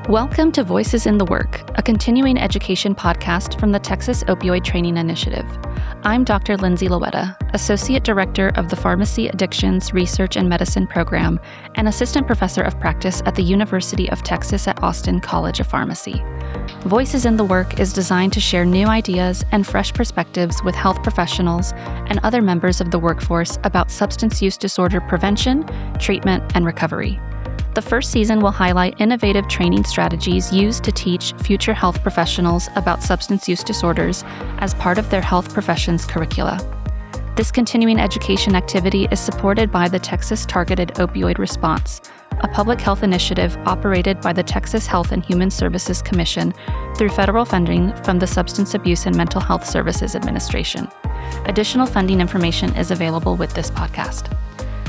Welcome to Voices in the Work, a continuing education podcast from the Texas Opioid Training Initiative. I'm Dr. Lindsay Loetta, Associate Director of the Pharmacy Addictions Research and Medicine Program and Assistant Professor of Practice at the University of Texas at Austin College of Pharmacy. Voices in the Work is designed to share new ideas and fresh perspectives with health professionals and other members of the workforce about substance use disorder prevention, treatment, and recovery. The first season will highlight innovative training strategies used to teach future health professionals about substance use disorders as part of their health professions curricula. This continuing education activity is supported by the Texas Targeted Opioid Response, a public health initiative operated by the Texas Health and Human Services Commission through federal funding from the Substance Abuse and Mental Health Services Administration. Additional funding information is available with this podcast.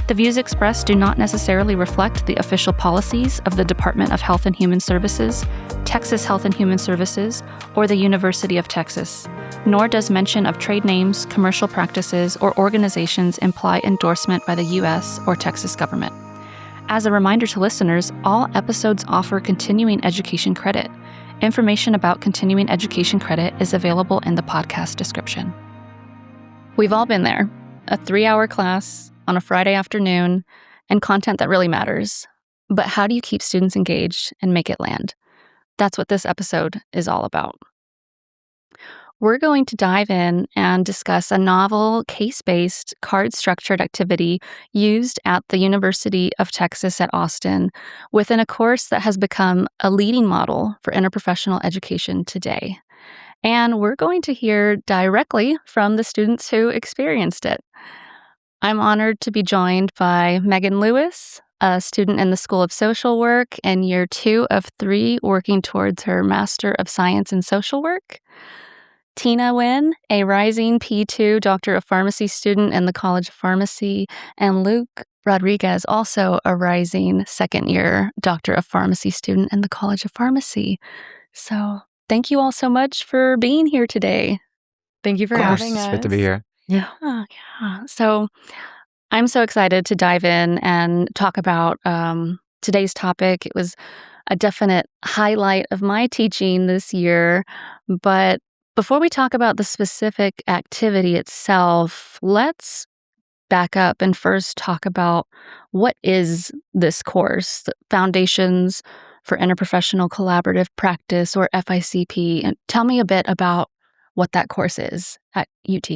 The views expressed do not necessarily reflect the official policies of the Department of Health and Human Services, Texas Health and Human Services, or the University of Texas, nor does mention of trade names, commercial practices, or organizations imply endorsement by the U.S. or Texas government. As a reminder to listeners, all episodes offer continuing education credit. Information about continuing education credit is available in the podcast description. We've all been there. A 3-hour class on a Friday afternoon, and content that really matters. But how do you keep students engaged and make it land? That's what this episode is all about. We're going to dive in and discuss a novel, case-based, card-structured activity used at the University of Texas at Austin within a course that has become a leading model for interprofessional education today. And we're going to hear directly from the students who experienced it. I'm honored to be joined by Megan Lewis, a student in the School of Social Work and year 2 of 3 working towards her Master of Science in Social Work. Tina Nguyen, a rising P2 Doctor of Pharmacy student in the College of Pharmacy, and Luke Rodriguez, also a rising second-year Doctor of Pharmacy student in the College of Pharmacy. So thank you all so much for being here today. Thank you for having us. It's good to be here. Yeah. So I'm so excited to dive in and talk about today's topic. It was a definite highlight of my teaching this year. But before we talk about the specific activity itself, let's back up and first talk about what is this course, the Foundations for Interprofessional Collaborative Practice, or FICP. And tell me a bit about what that course is at UT.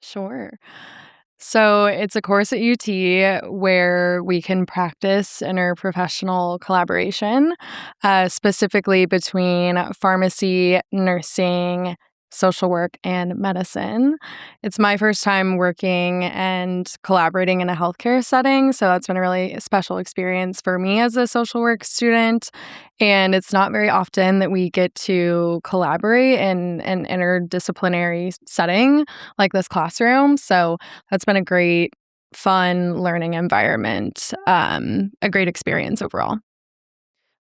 Sure. So it's a course at UT where we can practice interprofessional collaboration, specifically between pharmacy, nursing, social work, and medicine. It's my first time working and collaborating in a healthcare setting, so that's been a really special experience for me as a social work student. And it's not very often that we get to collaborate in an interdisciplinary setting like this classroom. So that's been a great, fun learning environment, a great experience overall.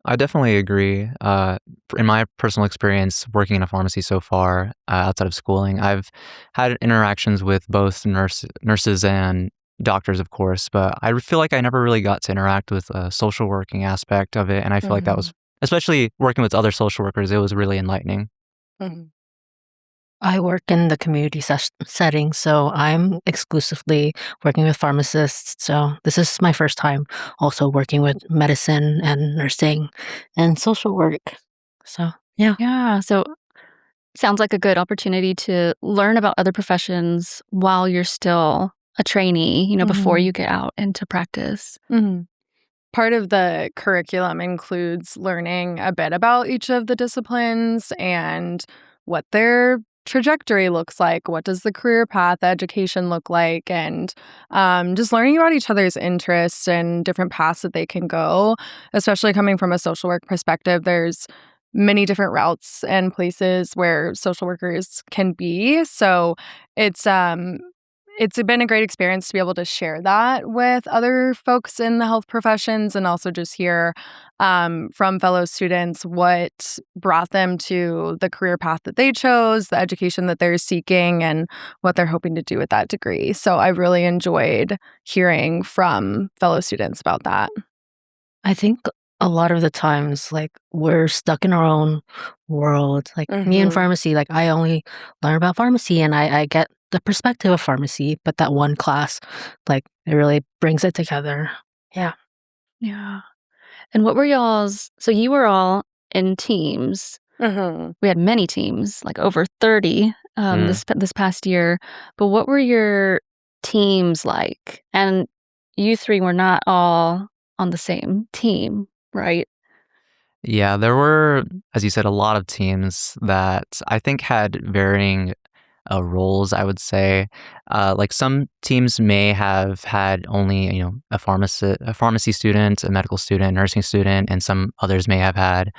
I definitely agree. In my personal experience working in a pharmacy so far, outside of schooling, I've had interactions with both nurses and doctors, of course, but I feel like I never really got to interact with a social working aspect of it. And I feel like that was, especially working with other social workers, it was really enlightening. Mm-hmm. I work in the community setting, so I'm exclusively working with pharmacists. So this is my first time also working with medicine and nursing and social work. So, yeah. Yeah. So sounds like a good opportunity to learn about other professions while you're still a trainee, before you get out into practice. Mm-hmm. Part of the curriculum includes learning a bit about each of the disciplines and what their trajectory looks like. What does the career path education look like? And just learning about each other's interests and different paths that they can go, especially coming from a social work perspective. There's many different routes and places where social workers can be. So it's been a great experience to be able to share that with other folks in the health professions and also just hear from fellow students what brought them to the career path that they chose, the education that they're seeking, and what they're hoping to do with that degree. So I really enjoyed hearing from fellow students about that. I think a lot of the times, like, we're stuck in our own world. Like, me in pharmacy, like, I only learn about pharmacy and I get the perspective of pharmacy, but that one class, like, it really brings it together. Yeah. Yeah. And what were y'all's so you were all in teams. We had many teams, like over 30, this past year. But what were your teams like? And you three were not all on the same team, right? Yeah, there were, as you said, a lot of teams that I think had varying roles, I would say. Like some teams may have had only, a pharmacy student, a medical student, nursing student, and some others may have had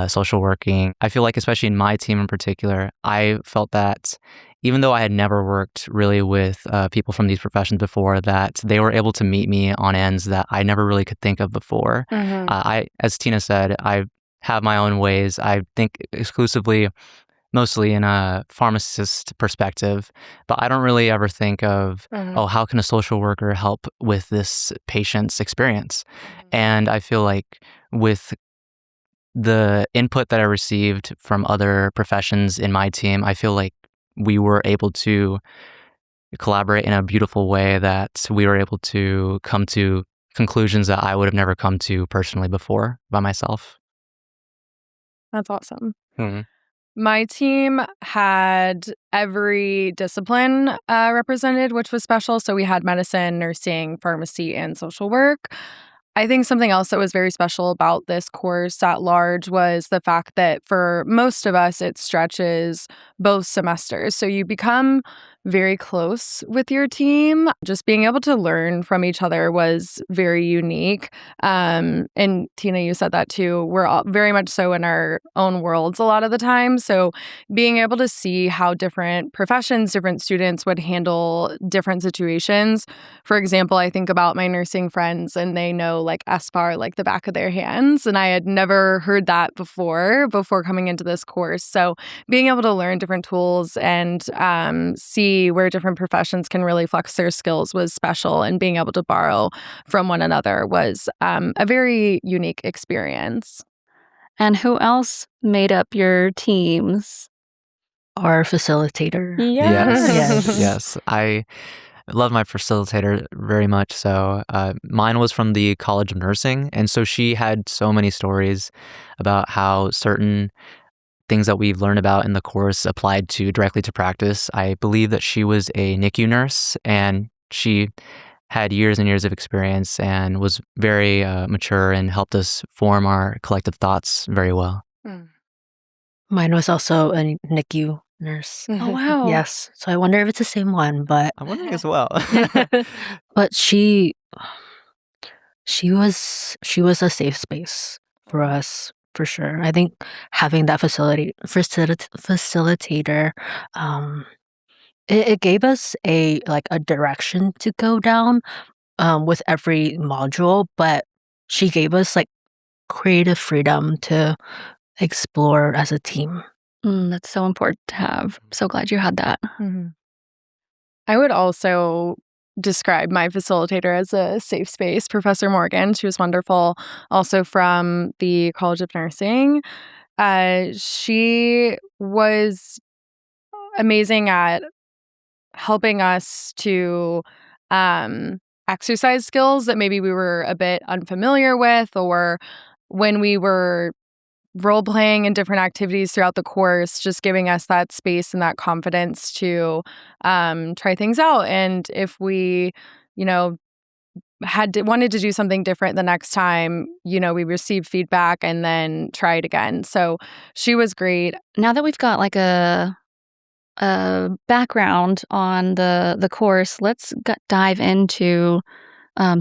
social working. I feel like, especially in my team in particular, I felt that even though I had never worked really with people from these professions before, that they were able to meet me on ends that I never really could think of before. As Tina said, I have my own ways. I think exclusively mostly in a pharmacist perspective, but I don't really ever think of, oh, how can a social worker help with this patient's experience? And I feel like with the input that I received from other professions in my team, I feel like we were able to collaborate in a beautiful way, that we were able to come to conclusions that I would have never come to personally before by myself. That's awesome. Mm-hmm. My team had every discipline represented, which was special. So we had medicine, nursing, pharmacy, and social work. I think something else that was very special about this course at large was the fact that for most of us, it stretches both semesters. So you become very close with your team. Just being able to learn from each other was very unique. And Tina, you said that too. We're all very much so in our own worlds a lot of the time. So being able to see how different professions, different students would handle different situations. For example, I think about my nursing friends and they know like SPAR like the back of their hands. And I had never heard that before coming into this course. So being able to learn different tools and see where different professions can really flex their skills was special. And being able to borrow from one another was a very unique experience. And who else made up your teams? Our facilitator. Yes. I love my facilitator very much. So mine was from the College of Nursing. And so she had so many stories about how certain things that we've learned about in the course applied directly to practice. I believe that she was a NICU nurse, and she had years and years of experience and was very mature and helped us form our collective thoughts very well. Mine was also a NICU nurse. Oh, wow. Yes. So I wonder if it's the same one, but I'm wondering as well. but she was a safe space for us, for sure. I think having that facilitator, it gave us a direction to go down with every module, but she gave us like creative freedom to explore as a team. That's so important to have. I'm so glad you had that. I would also describe my facilitator as a safe space. Professor Morgan, she was wonderful, also from the College of Nursing. She was amazing at helping us to exercise skills that maybe we were a bit unfamiliar with, or when we were role-playing in different activities throughout the course, just giving us that space and that confidence to try things out. And if we, wanted to do something different the next time, we receive feedback and then try it again. So she was great. Now that we've got like a background on the course, let's dive into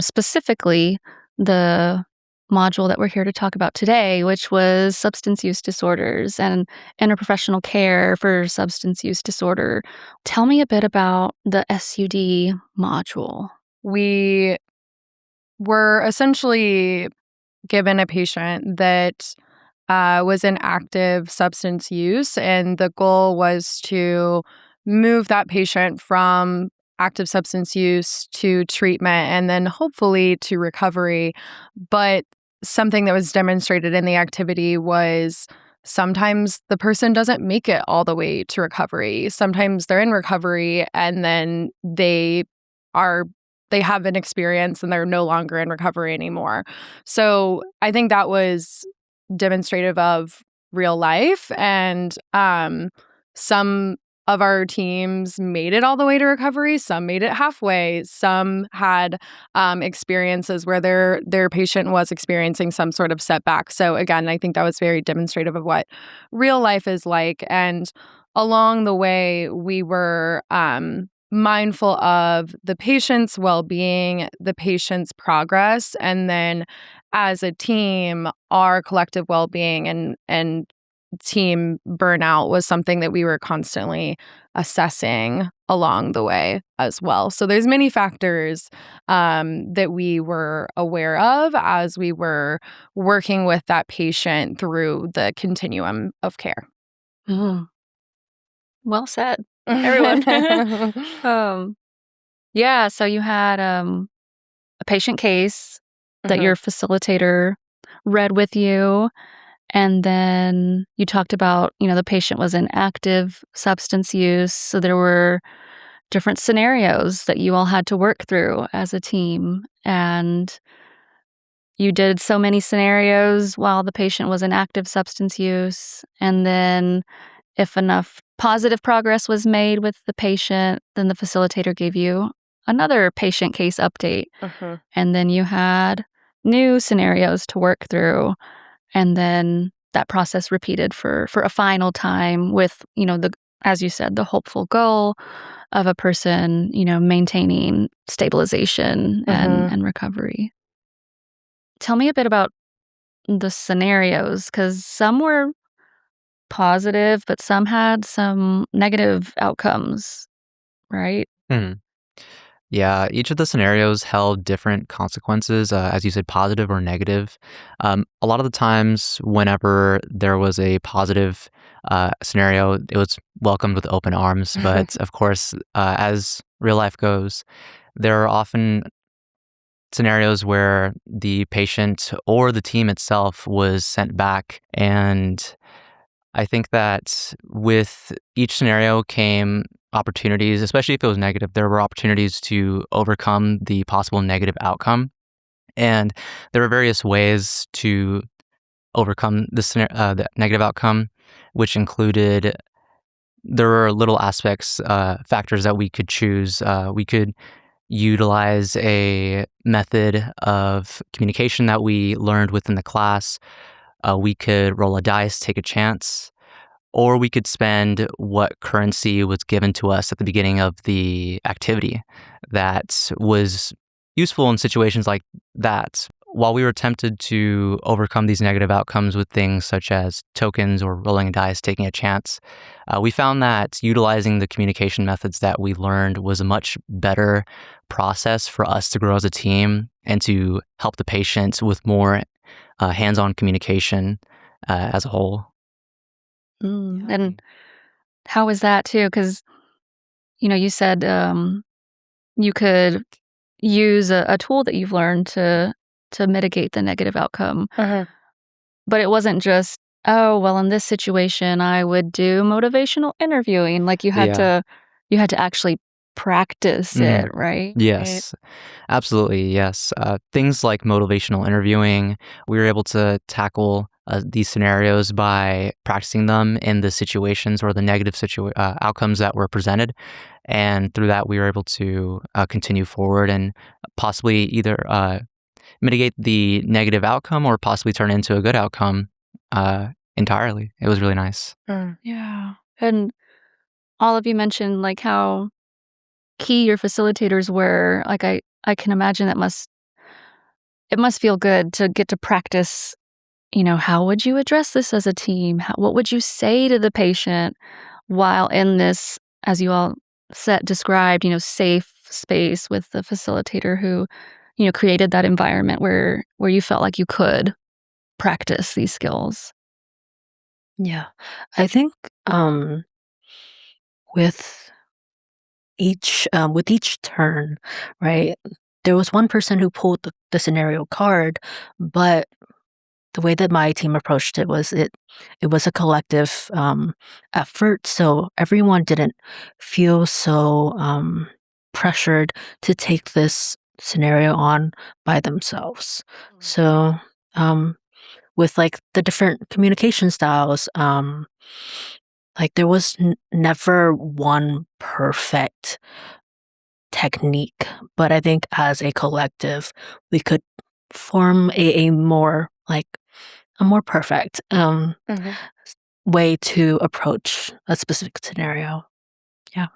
specifically the module that we're here to talk about today, which was substance use disorders and interprofessional care for substance use disorder. Tell me a bit about the SUD module. We were essentially given a patient that was in active substance use, and the goal was to move that patient from active substance use to treatment and then hopefully to recovery. But something that was demonstrated in the activity was sometimes the person doesn't make it all the way to recovery. Sometimes they're in recovery and then they have an experience and they're no longer in recovery anymore. So I think that was demonstrative of real life. And some of our teams made it all the way to recovery. Some made it halfway. Some had experiences where their patient was experiencing some sort of setback. So again, I think that was very demonstrative of what real life is like. And along the way, we were mindful of the patient's well-being, the patient's progress, and then as a team, our collective well-being and team burnout was something that we were constantly assessing along the way as well. So there's many factors that we were aware of as we were working with that patient through the continuum of care. Mm. Well said, everyone. Yeah, so you had a patient case that your facilitator read with you. And then you talked about, the patient was in active substance use. So there were different scenarios that you all had to work through as a team. And you did so many scenarios while the patient was in active substance use. And then if enough positive progress was made with the patient, then the facilitator gave you another patient case update. And then you had new scenarios to work through. And then that process repeated for a final time with, as you said, the hopeful goal of a person, maintaining stabilization and recovery. Tell me a bit about the scenarios, because some were positive, but some had some negative outcomes, right? Yeah, each of the scenarios held different consequences, as you said, positive or negative. A lot of the times, whenever there was a positive scenario, it was welcomed with open arms. But of course, as real life goes, there are often scenarios where the patient or the team itself was sent back. And I think that with each scenario came opportunities, especially if it was negative. There were opportunities to overcome the possible negative outcome. And there were various ways to overcome the negative outcome, which included there were little aspects, factors that we could choose. We could utilize a method of communication that we learned within the class. We could roll a dice, take a chance, or we could spend what currency was given to us at the beginning of the activity that was useful in situations like that. While we were tempted to overcome these negative outcomes with things such as tokens or rolling a dice, taking a chance, we found that utilizing the communication methods that we learned was a much better process for us to grow as a team and to help the patient with more hands-on communication as a whole. And how was that too? Because, you said you could use a tool that you've learned to mitigate the negative outcome. But it wasn't just, oh, well, in this situation, I would do motivational interviewing. Like you had to actually practice it, right? Yes, absolutely. Yes. Things like motivational interviewing, we were able to tackle these scenarios by practicing them in the situations or the negative outcomes that were presented. And through that, we were able to continue forward and possibly either mitigate the negative outcome or possibly turn it into a good outcome entirely. It was really nice. Yeah. And all of you mentioned like how key your facilitators were. Like I can imagine it must feel good to get to practice, how would you address this as a team? What would you say to the patient while in this, as you all described, safe space with the facilitator who, created that environment where you felt like you could practice these skills? Yeah. I think with each turn, right? There was one person who pulled the scenario card, but the way that my team approached it was it was a collective effort, so everyone didn't feel so pressured to take this scenario on by themselves. So with like the different communication styles, like there was never one perfect technique, but I think as a collective, we could form a more like a more perfect way to approach a specific scenario. Yeah.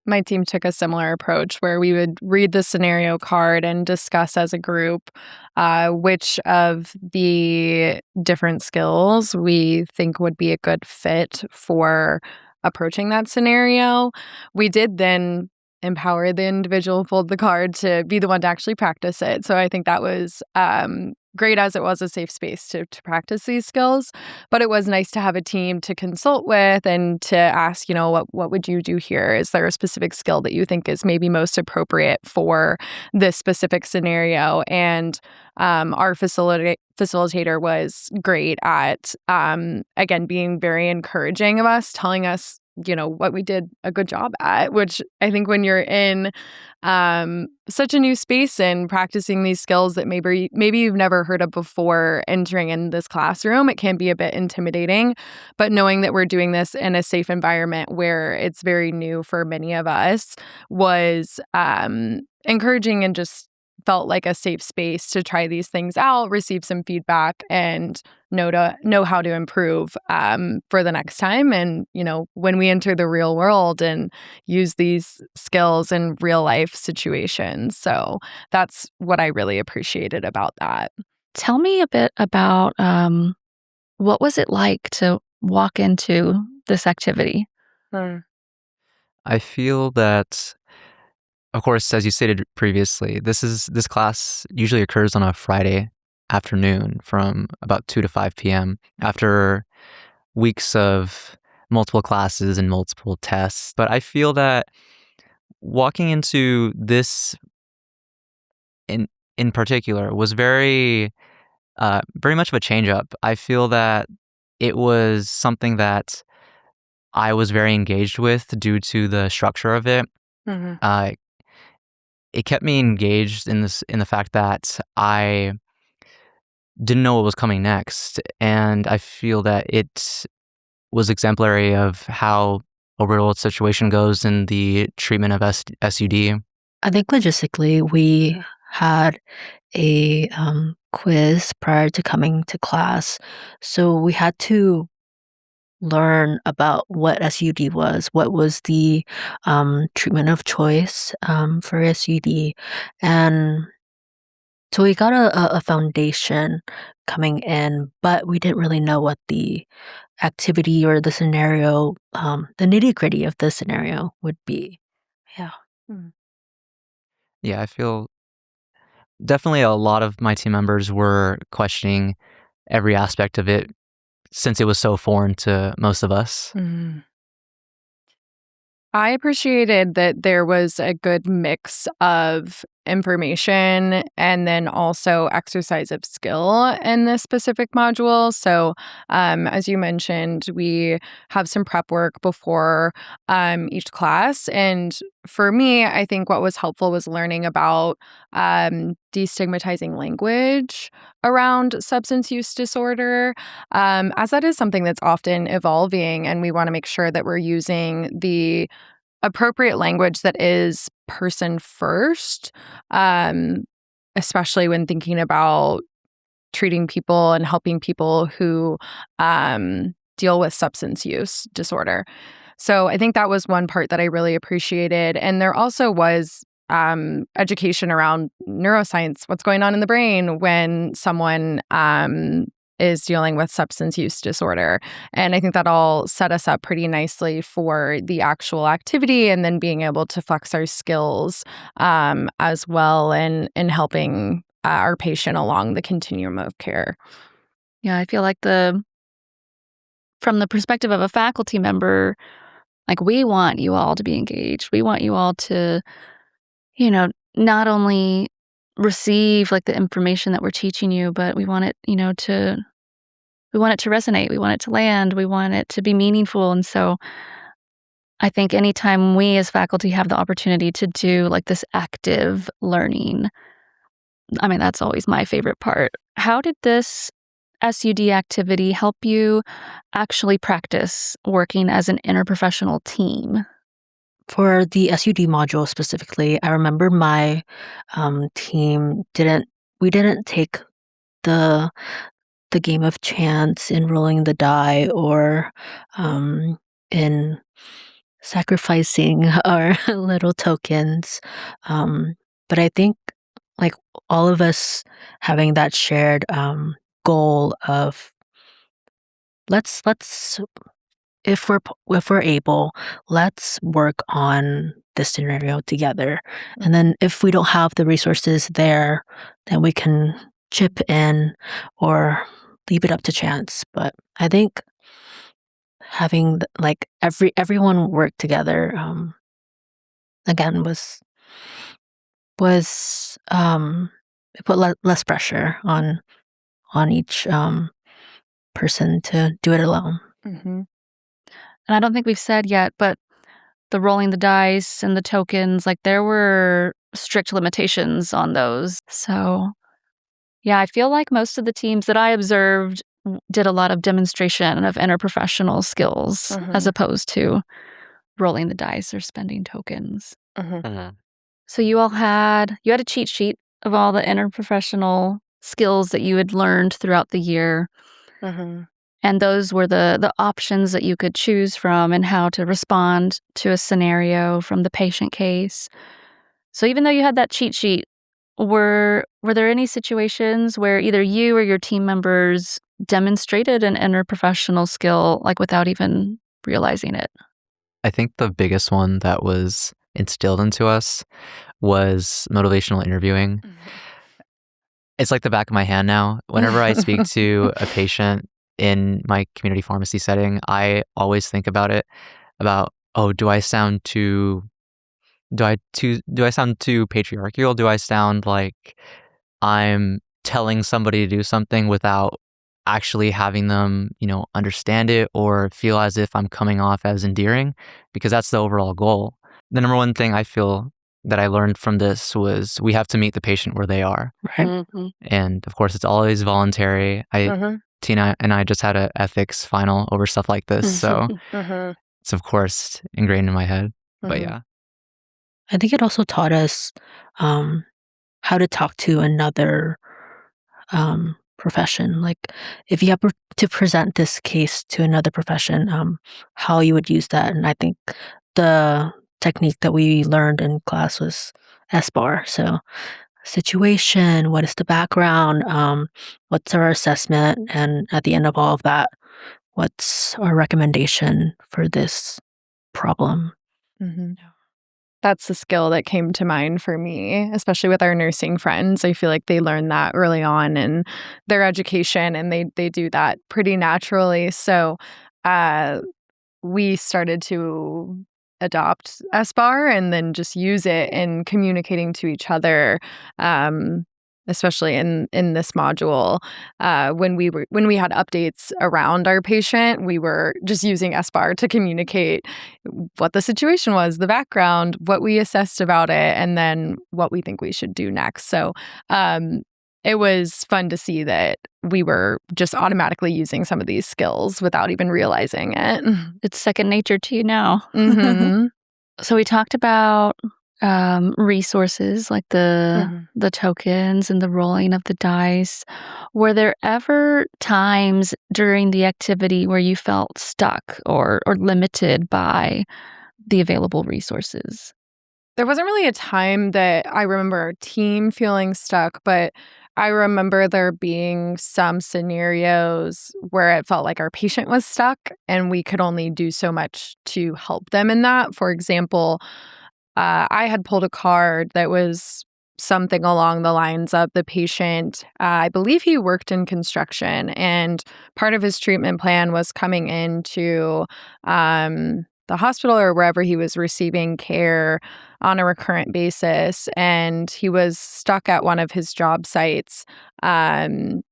My team took a similar approach where we would read the scenario card and discuss as a group which of the different skills we think would be a good fit for approaching that scenario. We did then empower the individual who pulled the card to be the one to actually practice it. So I think that was great, as it was a safe space to practice these skills. But it was nice to have a team to consult with and to ask, what would you do here? Is there a specific skill that you think is maybe most appropriate for this specific scenario? And our facilitator was great at, again, being very encouraging of us, telling us, what we did a good job at, which I think when you're in such a new space and practicing these skills that maybe you've never heard of before entering in this classroom, it can be a bit intimidating. But knowing that we're doing this in a safe environment where it's very new for many of us was encouraging, and just felt like a safe space to try these things out, receive some feedback, and know how to improve for the next time. And, when we enter the real world and use these skills in real life situations. So that's what I really appreciated about that. Tell me a bit about what was it like to walk into this activity? I feel that, of course, as you stated previously, this class usually occurs on a Friday afternoon from about 2 to 5 p.m. after weeks of multiple classes and multiple tests. But I feel that walking into this in particular was very much of a change up. I feel that it was something that I was very engaged with due to the structure of it. It kept me engaged in the fact that I didn't know what was coming next, and I feel that it was exemplary of how a real world situation goes in the treatment of SUD. I think logistically, we had a quiz prior to coming to class, so we had to learn about what SUD was, what was the treatment of choice for SUD, and so we got a foundation coming in, but we didn't really know what the activity or the scenario, the nitty-gritty of the scenario would be. Yeah. Yeah, I feel definitely a lot of my team members were questioning every aspect of it since it was so foreign to most of us. I appreciated that there was a good mix of information and then also exercise of skill in this specific module. So, as you mentioned, we have some prep work before each class. And for me, I think what was helpful was learning about destigmatizing language around substance use disorder, as that is something that's often evolving, and we want to make sure that we're using the appropriate language that is person first, especially when thinking about treating people and helping people who deal with substance use disorder. So I think that was one part that I really appreciated. And there also was education around neuroscience, what's going on in the brain when someone is dealing with substance use disorder. And I think that all set us up pretty nicely for the actual activity, and then being able to flex our skills as well in helping our patient along the continuum of care. Yeah, I feel like from the perspective of a faculty member, like, we want you all to be engaged. We want you all to, not only receive like the information that we're teaching you, but we want it, we want it to resonate. We want it to land. We want it to be meaningful. And so I think anytime we as faculty have the opportunity to do like this active learning, I mean, that's always my favorite part. How did this SUD activity help you actually practice working as an interprofessional team? For the SUD module specifically, I remember my team didn't take the game of chance in rolling the die or in sacrificing our little tokens. But I think like all of us having that shared goal of let's if we're able, let's work on this scenario together. And then if we don't have the resources there, then we can chip in or leave it up to chance. But I think having like everyone work together again was it put less pressure on each person to do it alone. Mm-hmm. And I don't think we've said yet, but the rolling the dice and the tokens, like there were strict limitations on those. So yeah, I feel like most of the teams that I observed did a lot of demonstration of interprofessional skills as opposed to rolling the dice or spending tokens. So you had a cheat sheet of all the interprofessional skills that you had learned throughout the year. And those were the options that you could choose from and how to respond to a scenario from the patient case. So even though you had that cheat sheet, were there any situations where either you or your team members demonstrated an interprofessional skill like without even realizing it? I think the biggest one that was instilled into us was motivational interviewing. It's like the back of my hand now. Whenever I speak to a patient in my community pharmacy setting, I always think about it, do I sound too patriarchal? Do I sound like I'm telling somebody to do something without actually having them, understand it or feel as if I'm coming off as endearing? Because that's the overall goal. The number one thing I feel that I learned from this was we have to meet the patient where they are. Right. And of course, it's always voluntary. Tina and I just had an ethics final over stuff like this. So it's, of course, ingrained in my head. But yeah. I think it also taught us how to talk to another profession. Like if you have to present this case to another profession, how you would use that. And I think the technique that we learned in class was SBAR. So situation, what is the background, what's our assessment, and at the end of all of that, what's our recommendation for this problem. That's the skill that came to mind for me, especially with our nursing friends. I feel like they learn that early on in their education, and they do that pretty naturally. So we started to adopt SBAR and then just use it in communicating to each other, especially in this module. When we had updates around our patient, we were just using SBAR to communicate what the situation was, the background, what we assessed about it, and then what we think we should do next. So it was fun to see that we were just automatically using some of these skills without even realizing it. It's second nature to you now. So we talked about resources like the tokens and the rolling of the dice. Were there ever times during the activity where you felt stuck or limited by the available resources? There wasn't really a time that I remember our team feeling stuck, but I remember there being some scenarios where it felt like our patient was stuck and we could only do so much to help them in that. For example, I had pulled a card that was something along the lines of the patient. I believe he worked in construction, and part of his treatment plan was coming into the hospital or wherever he was receiving care on a recurrent basis, and he was stuck at one of his job sites. And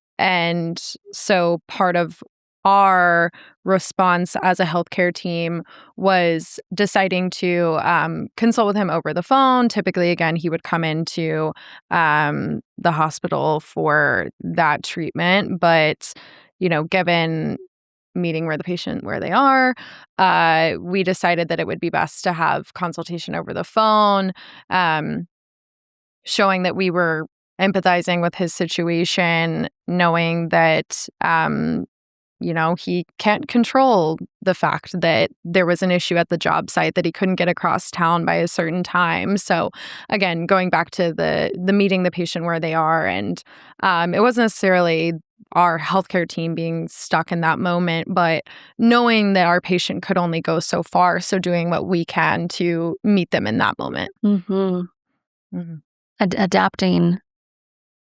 so part of our response as a healthcare team was deciding to consult with him over the phone. Typically, again, he would come into the hospital for that treatment. But, given meeting where the patient where they are, we decided that it would be best to have consultation over the phone, showing that we were empathizing with his situation, knowing that he can't control the fact that there was an issue at the job site, that he couldn't get across town by a certain time. So again, going back to the meeting the patient where they are, and it wasn't necessarily our healthcare team being stuck in that moment, but knowing that our patient could only go so far. So doing what we can to meet them in that moment. Mm-hmm. Mm-hmm. Adapting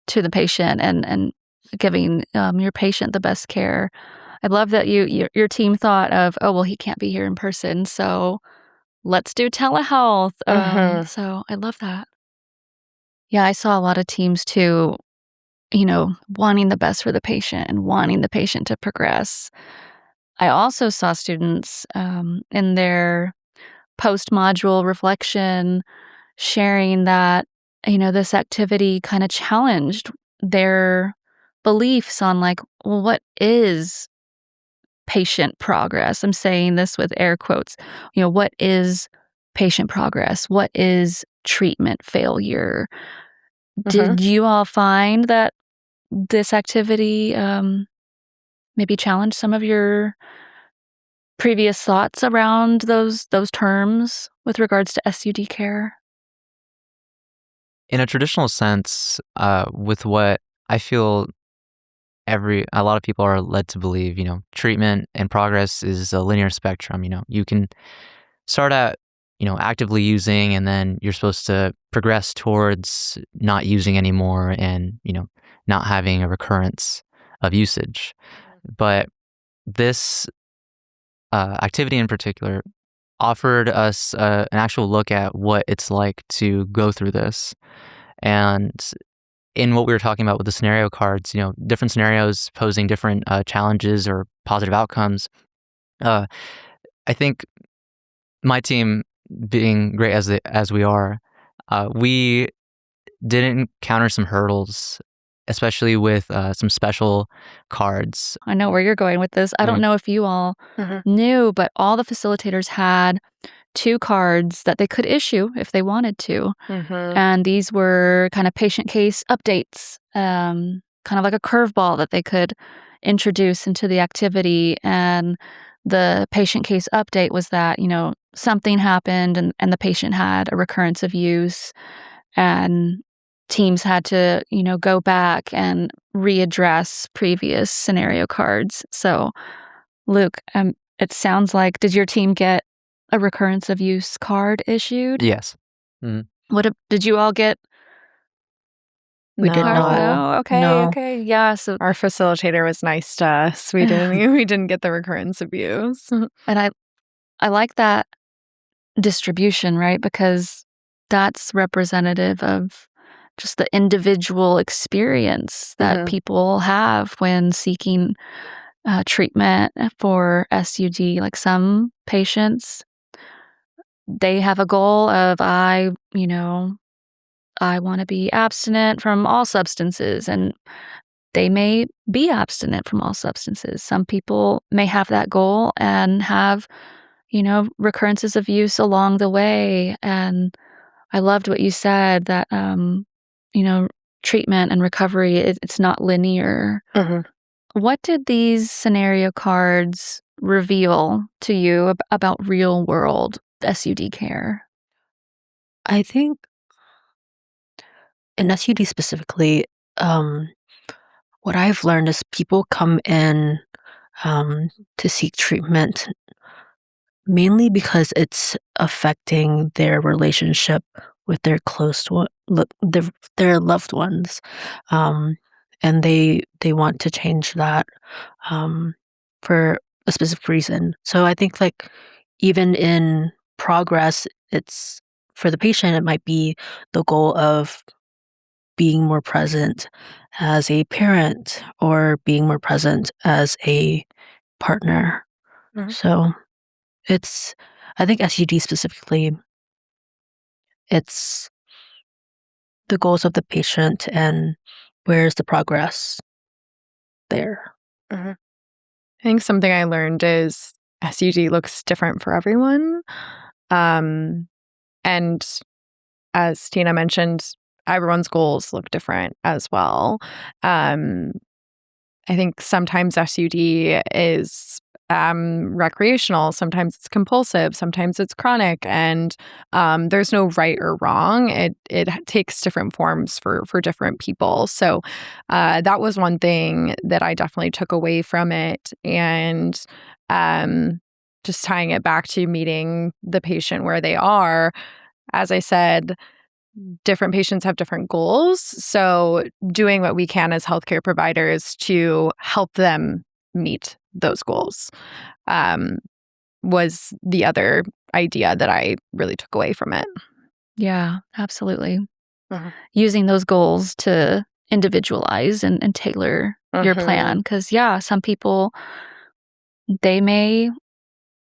to the patient and giving your patient the best care. I love that your team thought of, oh, well, he can't be here in person, so let's do telehealth. So I love that. Yeah, I saw a lot of teams too, wanting the best for the patient and wanting the patient to progress. I also saw students in their post-module reflection sharing that, this activity kind of challenged their beliefs on like, well, what is patient progress? I'm saying this with air quotes. What is patient progress? What is treatment failure? Did you all find that this activity maybe challenged some of your previous thoughts around those terms with regards to SUD care? In a traditional sense, with what I feel a lot of people are led to believe, treatment and progress is a linear spectrum. You can start at, actively using, and then you're supposed to progress towards not using anymore and, not having a recurrence of usage. But this activity in particular offered us an actual look at what it's like to go through this. And in what we were talking about with the scenario cards, different scenarios posing different challenges or positive outcomes. I think my team, being great as we are, we did encounter some hurdles, especially with some special cards. I know where you're going with this. I don't know if you all knew, but all the facilitators had 2 cards that they could issue if they wanted to. And these were kind of patient case updates, kind of like a curveball that they could introduce into the activity. And the patient case update was that, something happened and the patient had a recurrence of use, and teams had to, go back and readdress previous scenario cards. So, Luke, it sounds like, did your team get a recurrence of use card issued? Yes. Did you all get? We did not. No. Okay. No. Okay. Yeah. So Our facilitator was nice to us. We didn't get the recurrence abuse. and I like that distribution, right? Because that's representative of just the individual experience that people have when seeking treatment for SUD. Like some patients, they have a goal of I want to be abstinent from all substances, and they may be abstinent from all substances. Some people may have that goal and have, recurrences of use along the way. And I loved what you said that, treatment and recovery, it's not linear. What did these scenario cards reveal to you about real world SUD care? I think in SUD specifically, what I've learned is people come in to seek treatment mainly because it's affecting their relationship with their their loved ones, and they want to change that for a specific reason. So I think like even in progress, it's for the patient, it might be the goal of being more present as a parent or being more present as a partner. Mhm. So I think SUD specifically, it's the goals of the patient and where's the progress there. I think something I learned is SUD looks different for everyone. And as Tina mentioned, everyone's goals look different as well. I think sometimes SUD is recreational, sometimes it's compulsive, sometimes it's chronic, and there's no right or wrong. It takes different forms for different people. So that was one thing that I definitely took away from it, and just tying it back to meeting the patient where they are. As I said, different patients have different goals. So doing what we can as healthcare providers to help them meet those goals was the other idea that I really took away from it. Yeah, absolutely. Using those goals to individualize and tailor your plan. Because, some people, they may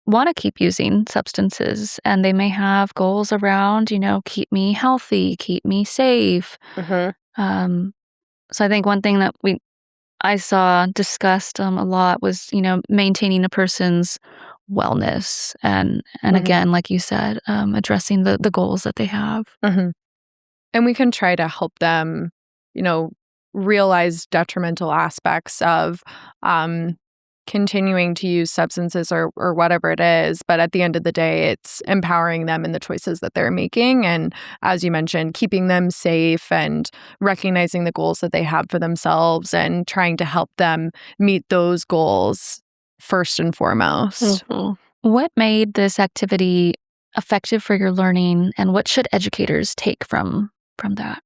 want to keep using substances and they may have goals around, keep me healthy, keep me safe. So I think one thing that I saw discussed a lot was, maintaining a person's wellness and again, like you said, addressing the goals that they have. And we can try to help them, realize detrimental aspects of continuing to use substances or whatever it is. But at the end of the day, it's empowering them in the choices that they're making. And as you mentioned, keeping them safe and recognizing the goals that they have for themselves and trying to help them meet those goals first and foremost. What made this activity effective for your learning, and what should educators take from that?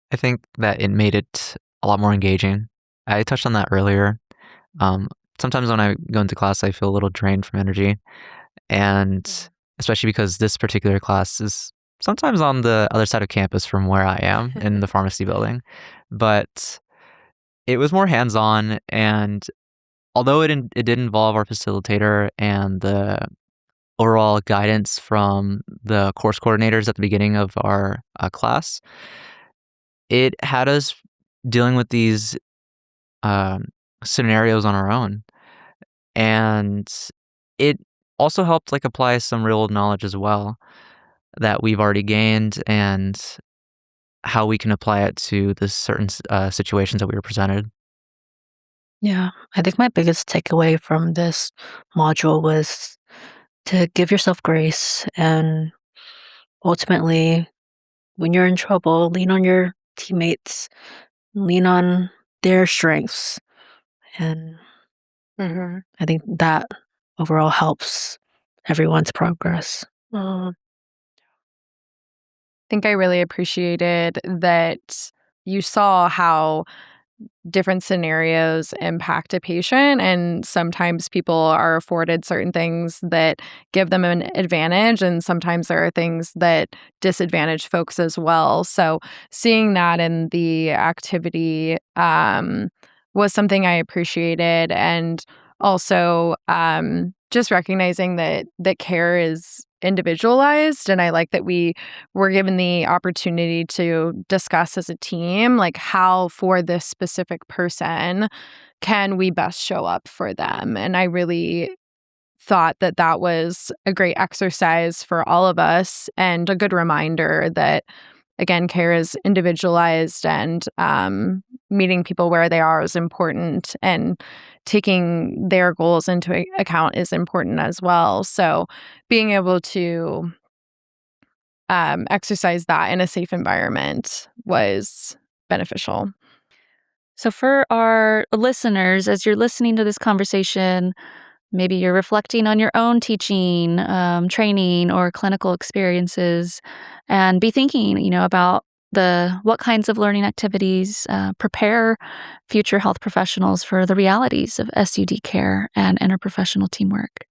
I think that it made it a lot more engaging. I touched on that earlier. Sometimes when I go into class, I feel a little drained from energy. And especially because this particular class is sometimes on the other side of campus from where I am in the pharmacy building. But it was more hands-on. And although it did involve our facilitator and the overall guidance from the course coordinators at the beginning of our class, it had us dealing with these scenarios on our own. And it also helped apply some real knowledge as well that we've already gained and how we can apply it to the certain situations that we were presented. Yeah, I think my biggest takeaway from this module was to give yourself grace and ultimately, when you're in trouble, lean on your teammates, lean on their strengths. And I think that overall helps everyone's progress. I think I really appreciated that you saw how different scenarios impact a patient, and sometimes people are afforded certain things that give them an advantage, and sometimes there are things that disadvantage folks as well. So seeing that in the activity was something I appreciated, and also just recognizing that care is individualized. And I like that we were given the opportunity to discuss as a team, how for this specific person can we best show up for them. And I really thought that that was a great exercise for all of us and a good reminder that, again, care is individualized, and meeting people where they are is important, and taking their goals into account is important as well. So being able to exercise that in a safe environment was beneficial. So for our listeners, as you're listening to this conversation, maybe you're reflecting on your own teaching, training, or clinical experiences, and be thinking, about what kinds of learning activities prepare future health professionals for the realities of SUD care and interprofessional teamwork.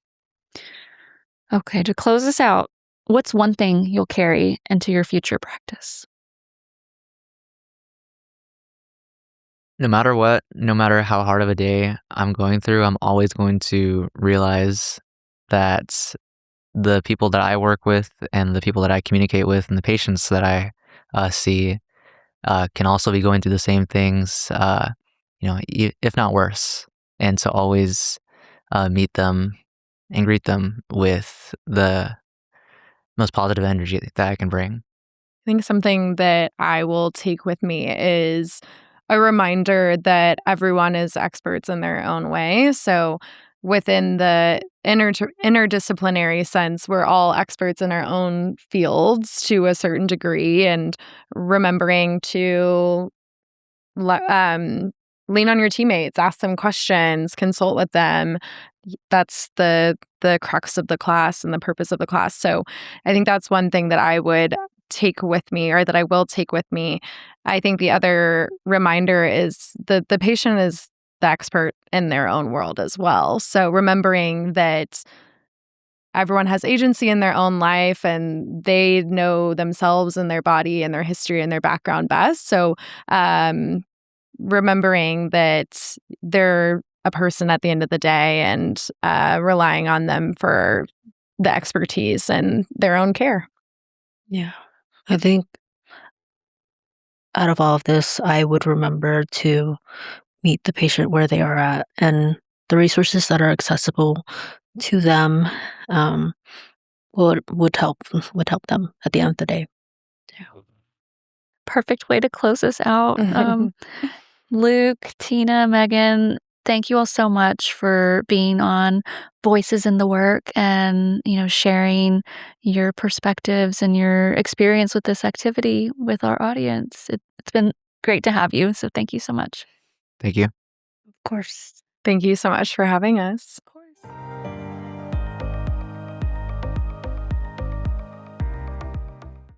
Okay, to close us out, What's one thing you'll carry into your future practice? No matter what, no matter how hard of a day I'm going through, I'm always going to realize that the people that I work with and the people that I communicate with and the patients that I see can also be going through the same things, if not worse. And to always meet them and greet them with the most positive energy that I can bring. I think something that I will take with me is a reminder that everyone is experts in their own way. So, within the interdisciplinary sense, we're all experts in our own fields to a certain degree, and remembering to lean on your teammates, ask them questions, consult with them. That's the crux of the class and the purpose of the class. So I think that's one thing that I would take with me, or that I will take with me. I think the other reminder is the patient is the expert in their own world as well. So remembering that everyone has agency in their own life, and they know themselves and their body and their history and their background best. So remembering that they're a person at the end of the day, and relying on them for the expertise and their own care. Yeah. I think out of all of this, I would remember to meet the patient where they are at, and the resources that are accessible to them would help them at the end of the day. Perfect way to close us out. Luke, Tina, Megan, thank you all so much for being on Voices in the Work and, sharing your perspectives and your experience with this activity with our audience. It's been great to have you, so thank you so much. Thank you. Of course. Thank you so much for having us.